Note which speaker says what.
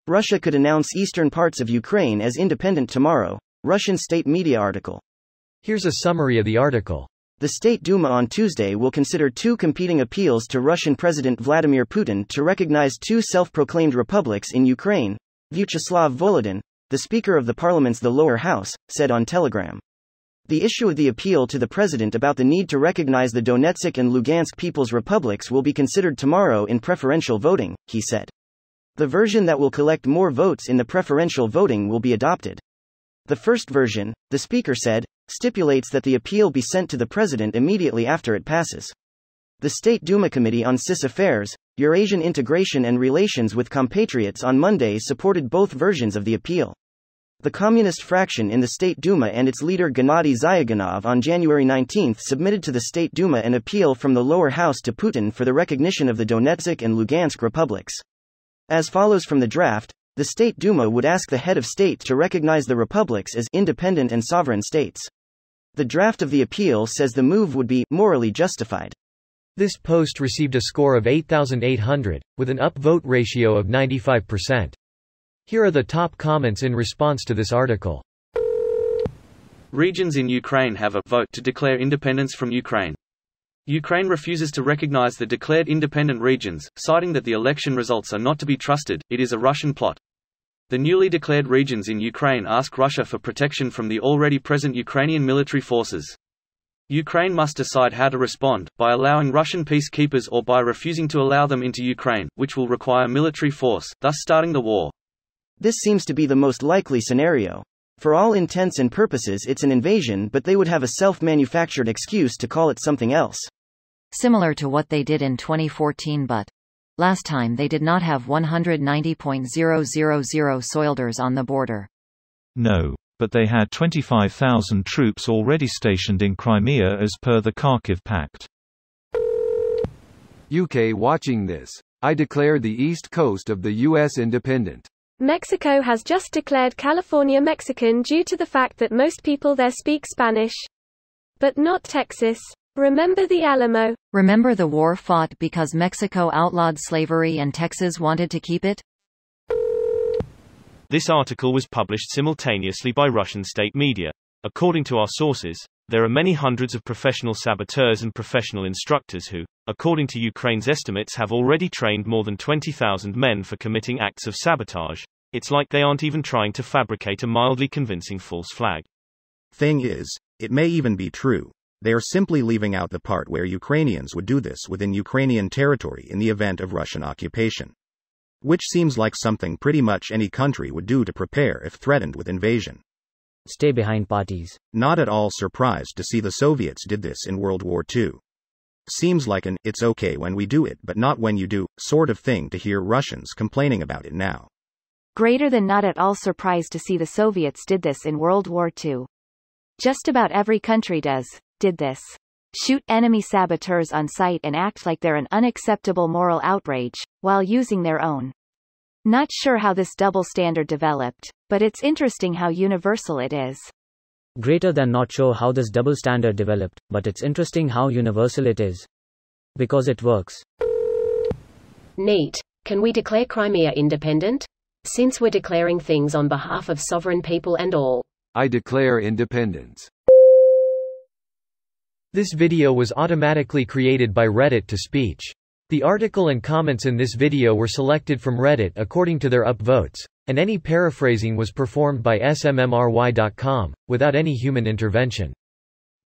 Speaker 1: Russia could announce eastern parts of Ukraine as independent tomorrow. Russian state media article.
Speaker 2: Here's a summary of the article.
Speaker 1: The State Duma on Tuesday will consider two competing appeals to Russian President Vladimir Putin to recognize two self-proclaimed republics in Ukraine, Vyacheslav Volodin, the Speaker of the Parliament's the lower house, said on Telegram. The issue of the appeal to the president about the need to recognize the Donetsk and Lugansk People's Republics will be considered tomorrow in preferential voting, he said. The version that will collect more votes in the preferential voting will be adopted. The first version, the Speaker said, stipulates that the appeal be sent to the president immediately after it passes. The State Duma Committee on CIS Affairs, Eurasian Integration and Relations with Compatriots on Monday supported both versions of the appeal. The Communist fraction in the State Duma and its leader Gennady Zyuganov on January 19 submitted to the State Duma an appeal from the lower house to Putin for the recognition of the Donetsk and Lugansk republics. As follows from the draft, the State Duma would ask the head of state to recognize the republics as independent and sovereign states. The draft of the appeal says the move would be morally justified.
Speaker 2: This post received a score of 8,800, with an upvote ratio of 95%. Here are the top comments in response to this article.
Speaker 3: Regions in Ukraine have a vote to declare independence from Ukraine. Ukraine refuses to recognize the declared independent regions, citing that the election results are not to be trusted. It is a Russian plot. The newly declared regions in Ukraine ask Russia for protection from the already present Ukrainian military forces. Ukraine must decide how to respond, by allowing Russian peacekeepers or by refusing to allow them into Ukraine, which will require military force, thus starting the war.
Speaker 1: This seems to be the most likely scenario. For all intents and purposes it's an invasion, but they would have a self-manufactured excuse to call it something else.
Speaker 4: Similar to what they did in 2014, but last time they did not have 190,000 soldiers on the border.
Speaker 5: No, but they had 25,000 troops already stationed in Crimea as per the Kharkiv Pact.
Speaker 6: UK watching this. I declare the east coast of the US independent.
Speaker 7: Mexico has just declared California Mexican due to the fact that most people there speak Spanish. But not Texas. Remember the Alamo.
Speaker 4: Remember the war fought because Mexico outlawed slavery and Texas wanted to keep it?
Speaker 8: This article was published simultaneously by Russian state media. According to our sources, there are many hundreds of professional saboteurs and professional instructors who, according to Ukraine's estimates, have already trained more than 20,000 men for committing acts of sabotage. It's like they aren't even trying to fabricate a mildly convincing false flag.
Speaker 9: Thing is, it may even be true. They are simply leaving out the part where Ukrainians would do this within Ukrainian territory in the event of Russian occupation. Which seems like something pretty much any country would do to prepare if threatened with invasion.
Speaker 10: Stay behind parties.
Speaker 9: Not at all surprised to see the Soviets did this in World War II. Seems like an "it's okay when we do it but not when you do" sort of thing to hear Russians complaining about it now.
Speaker 11: Greater than not at all surprised to see the Soviets did this in World War II. Just about every country did this. Shoot enemy saboteurs on sight and act like they're an unacceptable moral outrage, while using their own. Not sure how this double standard developed, but it's interesting how universal it is.
Speaker 10: Greater than not sure how this double standard developed, but it's interesting how universal it is. Because it works.
Speaker 12: Neat. Can we declare Crimea independent? Since we're declaring things on behalf of sovereign people and all.
Speaker 6: I declare independence.
Speaker 2: This video was automatically created by Reddit to speech. The article and comments in this video were selected from Reddit according to their upvotes, and any paraphrasing was performed by smmry.com, without any human intervention.